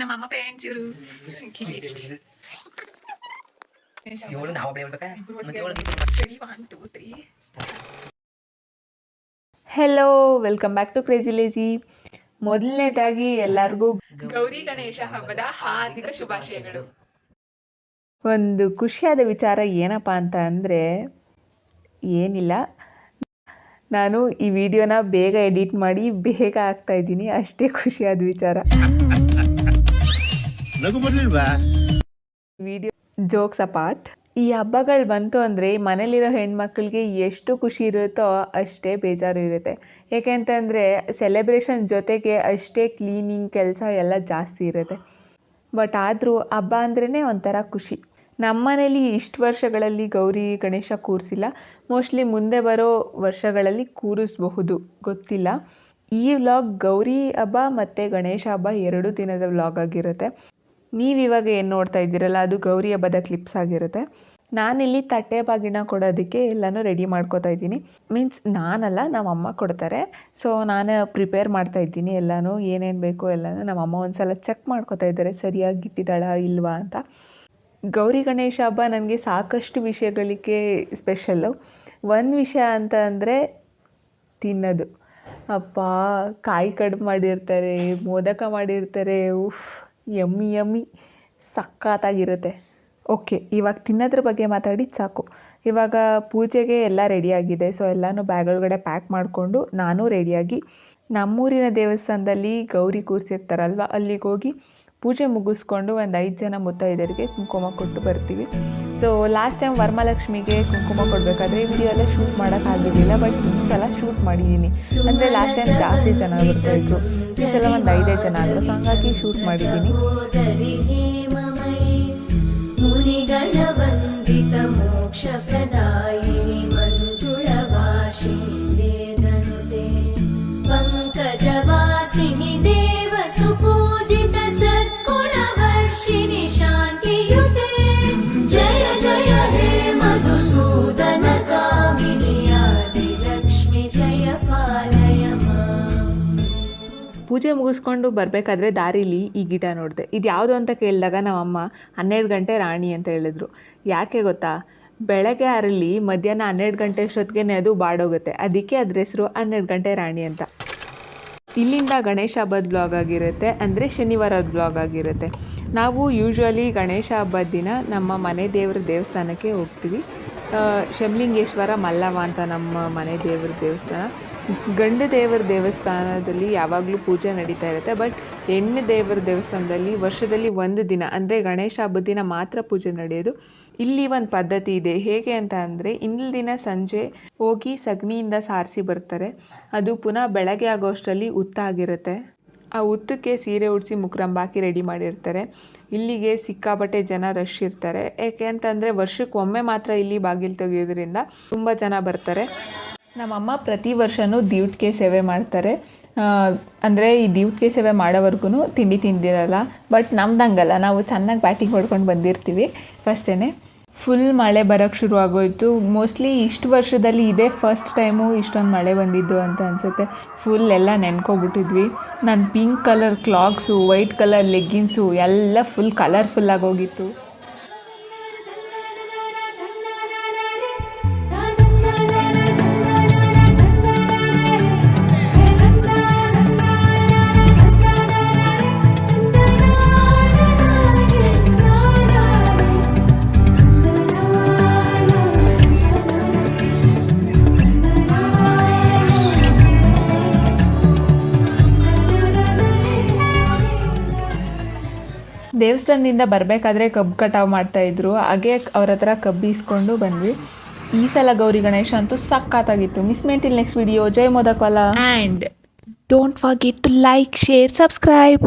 ನಮ್ಮ ಅಮ್ಮ ಫ್ರೆಂಡ್ಸ್ ಇವರು. Hello, welcome back to Crazy Lazy. ಮೊದಲನೇದಾಗಿ ಎಲ್ಲರಿಗೂ ಗೌರಿ ಗಣೇಶ ಹಬ್ಬದ ಹಾರ್ದಿಕ ಶುಭಾಶಯಗಳು. ಒಂದು ಖುಷಿಯಾದ ವಿಚಾರ ಏನಪ್ಪ ಅಂತ ಅಂದರೆ, ಏನಿಲ್ಲ, ನಾನು ಈ ವಿಡಿಯೋನ ಬೇಗ ಎಡಿಟ್ ಮಾಡಿ ಬೇಗ ಹಾಕ್ತಾ ಇದ್ದೀನಿ, ಅಷ್ಟೇ ಖುಷಿಯಾದ ವಿಚಾರ. ವಿಡಿಯೋ ಜೋಕ್ಸ್ ಅಪಾರ್ಟ್, ಈ ಹಬ್ಬಗಳು ಬಂತು ಅಂದರೆ ಮನೇಲಿರೋ ಹೆಣ್ಮಕ್ಳಿಗೆ ಎಷ್ಟು ಖುಷಿ ಇರುತ್ತೋ ಅಷ್ಟೇ ಬೇಜಾರು ಇರುತ್ತೆ. ಏಕೆಂತಂದರೆ ಸೆಲೆಬ್ರೇಷನ್ ಜೊತೆಗೆ ಅಷ್ಟೇ ಕ್ಲೀನಿಂಗ್ ಕೆಲಸ ಎಲ್ಲ ಜಾಸ್ತಿ ಇರುತ್ತೆ. ಬಟ್ ಆದರೂ ಹಬ್ಬ ಅಂದ್ರೇ ಒಂಥರ ಖುಷಿ. ನಮ್ಮ ಮನೇಲಿ ಇಷ್ಟು ವರ್ಷಗಳಲ್ಲಿ ಗೌರಿ ಗಣೇಶ ಕೂರಿಸಿಲ್ಲ. ಮೋಸ್ಟ್ಲಿ ಮುಂದೆ ಬರೋ ವರ್ಷಗಳಲ್ಲಿ ಕೂರಿಸಬಹುದು, ಗೊತ್ತಿಲ್ಲ. ಈ ವ್ಲಾಗ್ ಗೌರಿ ಹಬ್ಬ ಮತ್ತು ಗಣೇಶ ಹಬ್ಬ 2 ದಿನದ ವ್ಲಾಗ್ ಆಗಿರುತ್ತೆ. ನೀವಿವಾಗ ಏನು ನೋಡ್ತಾ ಇದ್ದೀರಲ್ಲ, ಅದು ಗೌರಿ ಹಬ್ಬದ ಕ್ಲಿಪ್ಸ್ ಆಗಿರುತ್ತೆ. ನಾನಿಲ್ಲಿ ತಟ್ಟೆ ಬಾಗಿನ ಕೊಡೋದಕ್ಕೆ ಎಲ್ಲನೂ ರೆಡಿ ಮಾಡ್ಕೋತಾ ಇದ್ದೀನಿ. ಮೀನ್ಸ್ ನಾನಲ್ಲ, ನಮ್ಮ ಅಮ್ಮ ಕೊಡ್ತಾರೆ. ಸೊ ನಾನು ಪ್ರಿಪೇರ್ ಮಾಡ್ತಾ ಇದ್ದೀನಿ ಎಲ್ಲನೂ, ಏನೇನು ಬೇಕೋ ಎಲ್ಲನೂ. ನಮ್ಮ ಅಮ್ಮ ಒಂದು ಸಲ ಚೆಕ್ ಮಾಡ್ಕೋತಾ ಇದ್ದಾರೆ ಸರಿಯಾಗಿ ಇಟ್ಟಿದ್ದಾಳ ಇಲ್ವಾ ಅಂತ. ಗೌರಿ ಗಣೇಶ ಹಬ್ಬ ನನಗೆ ಸಾಕಷ್ಟು ವಿಷಯಗಳಿಗೆ ಸ್ಪೆಷಲ್ಲು. ಒಂದು ವಿಷಯ ಅಂತ ಅಂದರೆ ತಿನ್ನೋದು. ಅಪ್ಪ, ಕಾಯಿ ಕಡುಬು ಮಾಡಿರ್ತಾರೆ, ಮೋದಕ ಮಾಡಿರ್ತಾರೆ, ಉಫ್, ಯಮ್ಮಿ ಯಮ್ಮಿ, ಸಖತ್ತಾಗಿರುತ್ತೆ. ಓಕೆ, ಇವಾಗ ತಿನ್ನೋದ್ರ ಬಗ್ಗೆ ಮಾತಾಡಿದ್ದು ಸಾಕು. ಇವಾಗ ಪೂಜೆಗೆ ಎಲ್ಲ ರೆಡಿಯಾಗಿದೆ. ಸೊ ಎಲ್ಲನೂ ಬ್ಯಾಗ್ ಒಳಗಡೆ ಪ್ಯಾಕ್ ಮಾಡಿಕೊಂಡು ನಾನು ರೆಡಿಯಾಗಿ ನಮ್ಮೂರಿನ ದೇವಸ್ಥಾನದಲ್ಲಿ ಗೌರಿ ಕೂರಿಸಿರ್ತಾರಲ್ವ, ಅಲ್ಲಿಗೆ ಹೋಗಿ ಪೂಜೆ ಮುಗಿಸ್ಕೊಂಡು ಒಂದು 5 ಜನ ಮುತ್ತೈದರಿಗೆ ಕುಂಕುಮ ಕೊಟ್ಟು ಬರ್ತೀವಿ. ಸೊ ಲಾಸ್ಟ್ ಟೈಮ್ ವರಮಹಾಲಕ್ಷ್ಮಿಗೆ ಕುಂಕುಮ ಕೊಡಬೇಕಾದ್ರೆ ಈ ವಿಡಿಯೋ ಎಲ್ಲ ಶೂಟ್ ಮಾಡೋಕ್ಕಾಗಿರಲಿಲ್ಲ. ಬಟ್ ಈ ಸಲ ಶೂಟ್ ಮಾಡಿದ್ದೀನಿ. ಅಂದರೆ ಲಾಸ್ಟ್ ಟೈಮ್ ಜಾಸ್ತಿ ಜನ ಬರ್ತಾಯಿದ್ರು, ಈ ಸಲ ಒಂದು 5 ಜನ ಆದರು. ಸೊ ಹಂಗಾಗಿ ಶೂಟ್ ಮಾಡಿದ್ದೀನಿ. ಮುನಿಗಣವಂದಿತ ಮೋಕ್ಷ ಪ್ರದಾಯಿನಿ ಮಂಜುಳವಾಸಿನಿ ವೇದನುತೆ ಪಂಕಜವಾಸಿನಿ ದೇವ ಸುಪೂಜಿತ ಸದ್ಗುಣವರ್ಷಿಣಿ ಶಾಂತಿಯುತೆ ಜಯ ಜಯ ಹೇ ಮಧುಸೂದನ ಕಾಮಿನಿ ಆದಿಲಕ್ಷ್ಮಿ ಜಯ ಪಾಲಯ ಮಾ. ಪೂಜೆ ಮುಗಿಸ್ಕೊಂಡು ಬರಬೇಕಾದ್ರೆ ದಾರಿಲಿ ಈ ಗಿಡ ನೋಡಿದೆ. ಇದು ಯಾವುದು ಅಂತ ಕೇಳಿದಾಗ ನಮ್ಮಮ್ಮ 12 ಗಂಟೆ ರಾಣಿ ಅಂತ ಹೇಳಿದ್ರು. ಯಾಕೆ ಗೊತ್ತಾ? ಬೆಳಗ್ಗೆ ಅರಳಿ ಮಧ್ಯಾಹ್ನ 12 ಗಂಟೆ ಅಷ್ಟೊತ್ತಿಗೆ ಅದು ಬಾಡೋಗುತ್ತೆ. ಅದಕ್ಕೆ ಅದ್ರ ಹೆಸರು 12 ಗಂಟೆ ರಾಣಿ ಅಂತ. ಇಲ್ಲಿಂದ ಗಣೇಶ ಹಬ್ಬದ ಬ್ಲಾಗ್ ಆಗಿರುತ್ತೆ, ಅಂದರೆ ಶನಿವಾರದ ಬ್ಲಾಗ್ ಆಗಿರುತ್ತೆ. ನಾವು ಯೂಶ್ವಲಿ ಗಣೇಶ ಹಬ್ಬದ ದಿನ ನಮ್ಮ ಮನೆ ದೇವರ ದೇವಸ್ಥಾನಕ್ಕೆ ಹೋಗ್ತೀವಿ. ಶಂಭುಲಿಂಗೇಶ್ವರ ಮಲ್ಲವ ಅಂತ ನಮ್ಮ ಮನೆ ದೇವರ ದೇವಸ್ಥಾನ. ಗಂಡು ದೇವರ ದೇವಸ್ಥಾನದಲ್ಲಿ ಯಾವಾಗಲೂ ಪೂಜೆ ನಡೀತಾ ಇರುತ್ತೆ. ಬಟ್ ಹೆಣ್ಣು ದೇವರ ದೇವಸ್ಥಾನದಲ್ಲಿ ವರ್ಷದಲ್ಲಿ 1 ದಿನ, ಅಂದರೆ ಗಣೇಶ ಹಬ್ಬದ ದಿನ ಮಾತ್ರ ಪೂಜೆ ನಡೆಯೋದು. ಇಲ್ಲಿ ಒಂದು ಪದ್ಧತಿ ಇದೆ. ಹೇಗೆ ಅಂತ ಅಂದರೆ, ಇಂದಿನ ದಿನ ಸಂಜೆ ಹೋಗಿ ಸಗಣಿಯಿಂದ ಸಾರಿಸಿ ಬರ್ತಾರೆ. ಅದು ಪುನಃ ಬೆಳಗ್ಗೆ ಆಗೋಷ್ಟರಲ್ಲಿ ಹುತ್ತಾಗಿರುತ್ತೆ. ಆ ಹುತ್ತಕ್ಕೆ ಸೀರೆ ಉಡಿಸಿ ಮುಕ್ರಂಬ ಹಾಕಿ ರೆಡಿ ಮಾಡಿರ್ತಾರೆ. ಇಲ್ಲಿಗೆ ಸಿಕ್ಕಾಪಟ್ಟೆ ಜನ ರಶ್ ಇರ್ತಾರೆ. ಯಾಕೆ ಅಂತಂದರೆ ವರ್ಷಕ್ಕೆ ಒಮ್ಮೆ ಮಾತ್ರ ಇಲ್ಲಿ ಬಾಗಿಲು ತೆಗೆಯೋದ್ರಿಂದ ತುಂಬ ಜನ ಬರ್ತಾರೆ. ನಮ್ಮಮ್ಮ ಪ್ರತಿ ವರ್ಷವೂ ದೀವಟಿಗೆ ಸೇವೆ ಮಾಡ್ತಾರೆ. ಅಂದರೆ ಈ ದೀವಟಿಗೆ ಸೇವೆ ಮಾಡೋವರೆಗೂ ತಿಂಡಿ ತಿಂದಿರಲ್ಲ. ಬಟ್ ನಮ್ದಂಗಲ್ಲ, ನಾವು ಚೆನ್ನಾಗಿ ಬ್ಯಾಟಿಂಗ್ ಹೊಡ್ಕೊಂಡು ಬಂದಿರ್ತೀವಿ. ಫಸ್ಟೇ ಫುಲ್ ಮಳೆ ಬರೋಕ್ಕೆ ಶುರು ಆಗೋಯಿತು. ಮೋಸ್ಟ್ಲಿ ಇಷ್ಟು ವರ್ಷದಲ್ಲಿ ಇದೇ ಫಸ್ಟ್ ಟೈಮು ಇಷ್ಟೊಂದು ಮಳೆ ಬಂದಿದ್ದು ಅಂತ ಅನಿಸುತ್ತೆ. ಫುಲ್ ಎಲ್ಲ ನೆನ್ಕೊಬಿಟ್ಟಿದ್ವಿ. ನನ್ನ pink colour clocks, white colour leggings ಎಲ್ಲ ಫುಲ್ ಕಲರ್ಫುಲ್ ಆಗೋಗಿತ್ತು. ದೇವಸ್ಥಾನದಿಂದ ಬರಬೇಕಾದ್ರೆ ಕಬ್ಬು ಕಟಾವು ಮಾಡ್ತಾಯಿದ್ರು. ಹಾಗೆ ಅವ್ರ ಹತ್ರ ಕಬ್ಬು ಇಸ್ಕೊಂಡು ಬಂದ್ವಿ. ಈ ಸಲ ಗೌರಿ ಗಣೇಶ ಅಂತೂ ಸಖತ್ತಾಗಿತ್ತು. Miss me until next video. ಜೈ ಮೋದಕವಾಲ. And don't forget to like, share, subscribe.